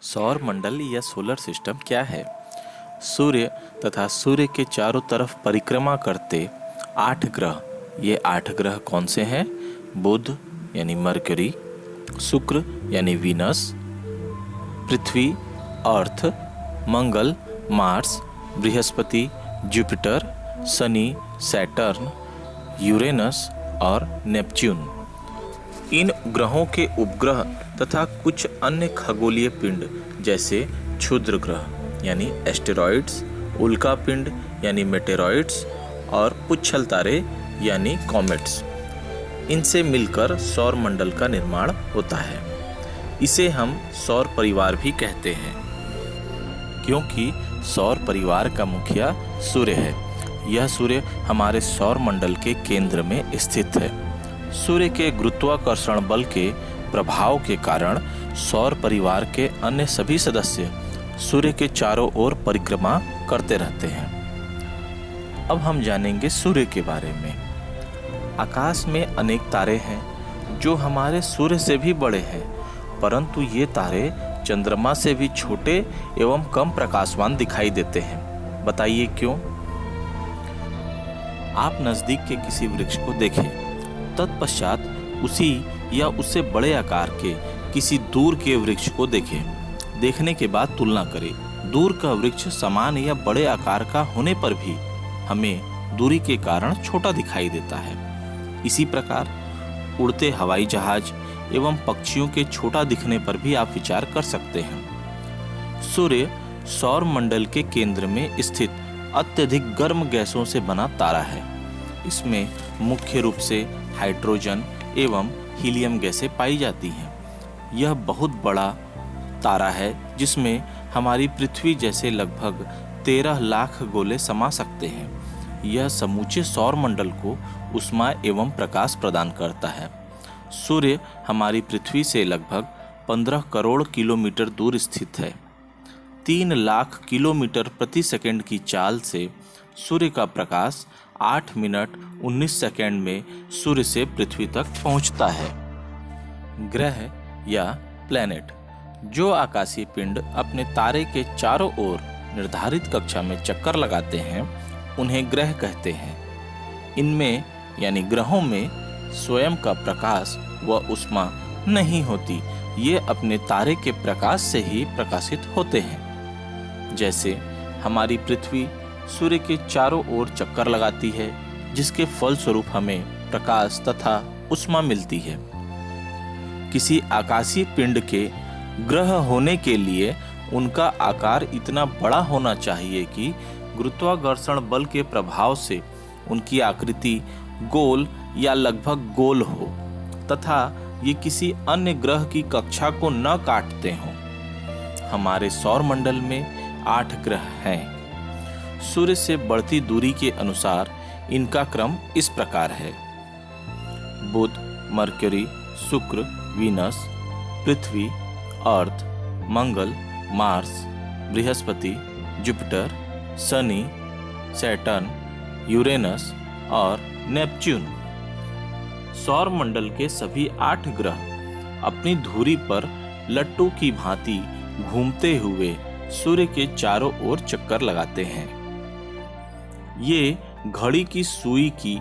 सौर मंडल या solar system क्या है? सूर्य तथा सूर्य के चारों तरफ परिक्रमा करते 8 ग्रह। ये 8 ग्रह कौन से हैं? बुध यानी मरकरी, शुक्र यानी वीनस, पृथ्वी अर्थ, मंगल मार्स, बृहस्पति जुपिटर, शनि सैटर्न, यूरेनस और नेपच्यून। इन ग्रहों के उपग्रह तथा कुछ अन्य खगोलीय पिंड जैसे क्षुद्र ग्रह यानी एस्टेरॉइड्स, उल्का पिंड यानी मेटेरॉइड्स और पुच्छल तारे यानी कॉमेट्स, इनसे मिलकर सौर मंडल का निर्माण होता है। इसे हम सौर परिवार भी कहते हैं, क्योंकि सौर परिवार का मुखिया सूर्य है। यह सूर्य हमारे सौर मंडल के केंद्र में स्थित है। सूर्य के गुरुत्वाकर्षण बल के प्रभाव के कारण सौर परिवार के अन्य सभी सदस्य सूर्य के चारों ओर परिक्रमा करते रहते हैं। अब हम जानेंगे सूर्य के बारे में। आकाश में अनेक तारे हैं जो हमारे सूर्य से भी बड़े हैं, परंतु ये तारे चंद्रमा से भी छोटे एवं कम प्रकाशवान दिखाई देते हैं। बताइए क्यों? आप नजदीक के किसी वृक्ष को देखें, तत्पश्चात उसी या उससे बड़े आकार के किसी दूर के वृक्ष को देखें। देखने के बाद तुलना करें। दूर का वृक्ष समान या बड़े आकार का होने पर भी हमें दूरी के कारण छोटा दिखाई देता है। इसी प्रकार उड़ते हवाई जहाज एवं पक्षियों के छोटा दिखने पर भी आप विचार कर सकते हैं। सूर्य सौर मंडल के केंद्र में स्थित अत्यधिक गर्म गैसों से बना तारा है। इसमें मुख्य रूप से हाइड्रोजन एवं हीलियम गैसें पाई जाती हैं। यह बहुत बड़ा तारा है जिसमें हमारी पृथ्वी जैसे लगभग 13 लाख गोले समा सकते हैं। यह समूचे सौर मंडल को ऊष्मा एवं प्रकाश प्रदान करता है। सूर्य हमारी पृथ्वी से लगभग 15 करोड़ किलोमीटर दूर स्थित है। 3 लाख किलोमीटर प्रति सेकंड की चाल से सूर्य का प्रकाश 8 मिनट 19 सेकंड में सूर्य से पृथ्वी तक पहुंचता है। ग्रह या प्लैनेट, जो आकाशीय पिंड अपने तारे के चारों ओर निर्धारित कक्षा में चक्कर लगाते हैं, उन्हें ग्रह कहते हैं। इनमें यानी ग्रहों में स्वयं का प्रकाश व ऊष्मा नहीं होती। ये अपने तारे के प्रकाश से ही प्रकाशित होते हैं। जैसे हमारी पृथ्वी सूर्य के चारों ओर चक्कर लगाती है, जिसके फलस्वरूप हमें प्रकाश तथा ऊष्मा मिलती है। किसी आकाशीय पिंड के ग्रह होने के लिए उनका आकार इतना बड़ा होना चाहिए कि गुरुत्वाकर्षण बल के प्रभाव से उनकी आकृति गोल या लगभग गोल हो तथा ये किसी अन्य ग्रह की कक्षा को न काटते हों। हमारे सौर मंडल में 8 ग्रह हैं। सूर्य से बढ़ती दूरी के अनुसार इनका क्रम इस प्रकार है: बुध, मरकरी, शुक्र, वीनस, पृथ्वी, अर्थ, मंगल, मार्स, बृहस्पति, जुपिटर, शनि, सैटर्न, यूरेनस और नेपच्यून। सौर मंडल के सभी 8 ग्रह अपनी धुरी पर लट्टू की भांति घूमते हुए सूर्य के चारों ओर चक्कर लगाते हैं। ये घड़ी की सुई की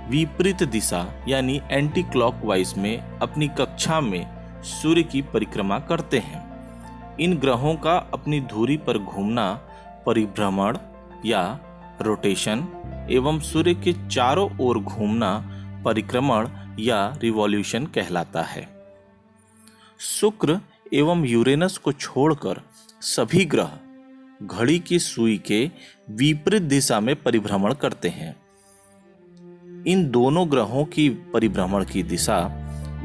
विपरीत दिशा यानी एंटी क्लॉकवाइज में अपनी कक्षा में सूर्य की परिक्रमा करते हैं। इन ग्रहों का अपनी धुरी पर घूमना परिभ्रमण या रोटेशन एवं सूर्य के चारों ओर घूमना परिक्रमण या रिवॉल्यूशन कहलाता है। शुक्र एवं यूरेनस को छोड़कर सभी ग्रह घड़ी की सुई के विपरीत दिशा में परिभ्रमण करते हैं। इन दोनों ग्रहों की परिभ्रमण की दिशा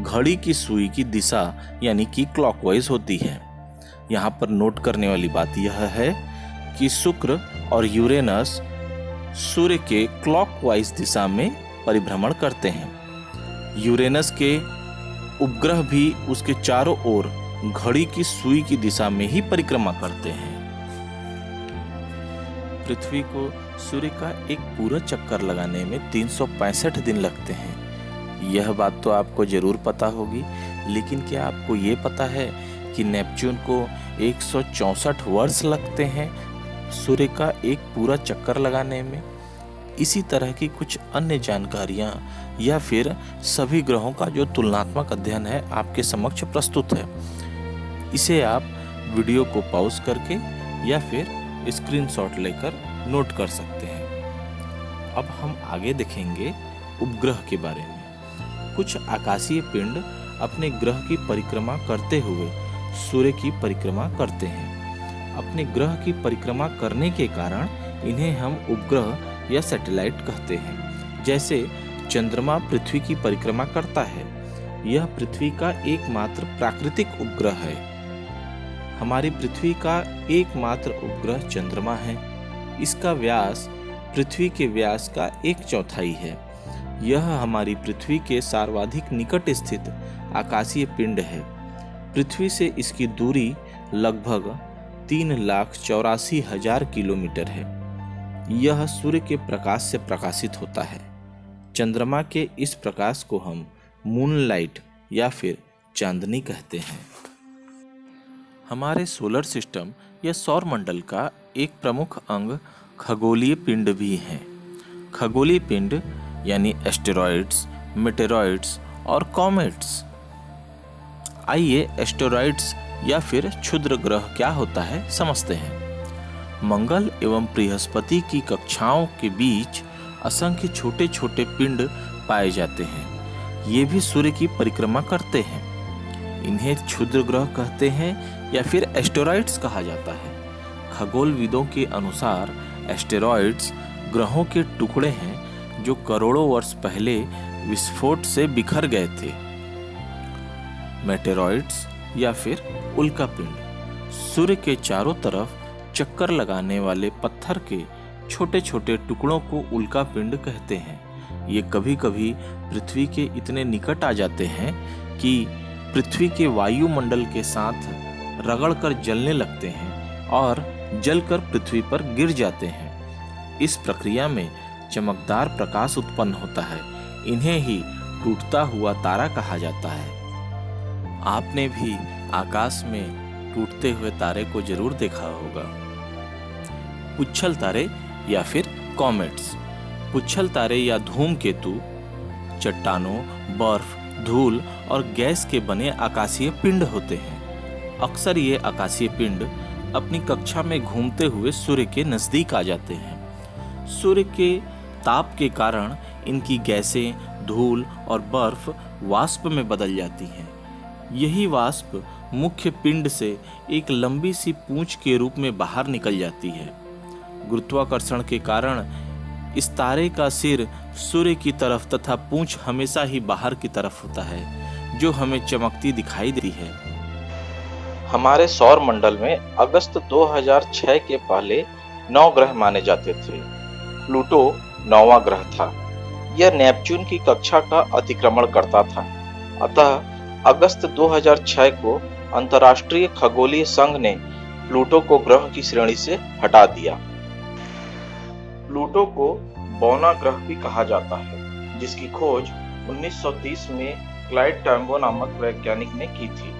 घड़ी की सुई की दिशा यानी कि क्लॉकवाइज होती है। यहाँ पर नोट करने वाली बात यह है कि शुक्र और यूरेनस सूर्य के क्लॉकवाइज दिशा में परिभ्रमण करते हैं। यूरेनस के उपग्रह भी उसके चारों ओर घड़ी की सुई की दिशा में ही परिक्रमा करते हैं। पृथ्वी को सूर्य का एक पूरा चक्कर लगाने में 365 दिन लगते हैं। यह बात तो आपको जरूर पता होगी, लेकिन क्या आपको ये पता है कि नेपच्यून को 164 वर्ष लगते हैं सूर्य का एक पूरा चक्कर लगाने में। इसी तरह की कुछ अन्य जानकारियां या फिर सभी ग्रहों का जो तुलनात्मक अध्ययन है आपके समक्ष प्रस्तुत है। इसे आप वीडियो को पॉज करके या फिर स्क्रीनशॉट लेकर नोट कर सकते हैं। अब हम आगे देखेंगे उपग्रह के बारे में। कुछ आकाशीय पिंड अपने ग्रह की परिक्रमा करते हुए सूर्य की परिक्रमा करते हैं। अपने ग्रह की परिक्रमा करने के कारण इन्हें हम उपग्रह या सैटेलाइट कहते हैं। जैसे चंद्रमा पृथ्वी की परिक्रमा करता है, यह पृथ्वी का एकमात्र प्राकृतिक उपग्रह है। हमारी पृथ्वी का एकमात्र उपग्रह चंद्रमा है। इसका व्यास पृथ्वी के व्यास का 1/4 है। यह हमारी पृथ्वी के सर्वाधिक निकट स्थित आकाशीय पिंड है। पृथ्वी से इसकी दूरी लगभग 3,84,000 किलोमीटर है। यह सूर्य के प्रकाश से प्रकाशित होता है। चंद्रमा के इस प्रकाश को हम मूनलाइट या फिर चांदनी कहते हैं। हमारे सोलर सिस्टम या सौर मंडल का एक प्रमुख अंग खगोलीय पिंड भी है। खगोलीय पिंड यानी एस्टेरॉइड्स, मेटेरॉइड्स और कॉमेट्स। आइए एस्टेरॉइड्स या फिर क्षुद्र ग्रह क्या होता है समझते हैं। मंगल एवं बृहस्पति की कक्षाओं के बीच असंख्य छोटे छोटे पिंड पाए जाते हैं। ये भी सूर्य की परिक्रमा करते हैं। इन्हें क्षुद्र ग्रह कहते हैं या फिर एस्टेरॉइड्स कहा जाता है। खगोलविदों के अनुसार एस्टेरॉइड्स ग्रहों के टुकड़े हैं जो करोड़ों वर्ष पहले विस्फोट से बिखर गए थे। मेटेरॉइड्स या फिर उल्कापिंड सूर्य के चारों तरफ चक्कर लगाने वाले पत्थर के छोटे छोटे टुकड़ों को उल्कापिंड कहते हैं। ये कभी कभी पृथ्वी के इतने निकट आ जाते हैं कि पृथ्वी के वायुमंडल के साथ रगड़कर जलने लगते हैं और जलकर पृथ्वी पर गिर जाते हैं। इस प्रक्रिया में चमकदार प्रकाश उत्पन्न होता है। इन्हें ही टूटता हुआ तारा कहा जाता है। आपने भी आकाश में टूटते हुए तारे को जरूर देखा होगा। पुच्छल तारे या फिर कॉमेट्स। पुच्छल तारे या धूमकेतु चट्टानों, बर्फ, धूल और गैस के बने आकाशीय पिंड होते हैं। अक्सर ये आकाशीय पिंड अपनी कक्षा में घूमते हुए सूर्य के नजदीक आ जाते हैं। सूर्य के ताप के कारण इनकी गैसें, धूल और बर्फ वाष्प में बदल जाती हैं। यही वाष्प मुख्य पिंड से एक लंबी सी पूंछ के रूप में बाहर निकल जाती है। गुरुत्वाकर्षण के कारण इस तारे का सिर सूर्य की तरफ तथा पूंछ हमेशा ही बाहर की तरफ होता है, जो हमें चमकती दिखाई देती है। हमारे सौर मंडल में अगस्त 2006 के पहले 9 ग्रह माने जाते थे। प्लूटो 9वां ग्रह था। यह नेपच्यून की कक्षा का अतिक्रमण करता था। अतः अगस्त 2006 को अंतर्राष्ट्रीय खगोलीय संघ ने प्लूटो को ग्रह की श्रेणी से हटा दिया। प्लूटो को बौना ग्रह भी कहा जाता है, जिसकी खोज 1930 में क्लाइड टैम्बो नामक वैज्ञानिक ने की थी।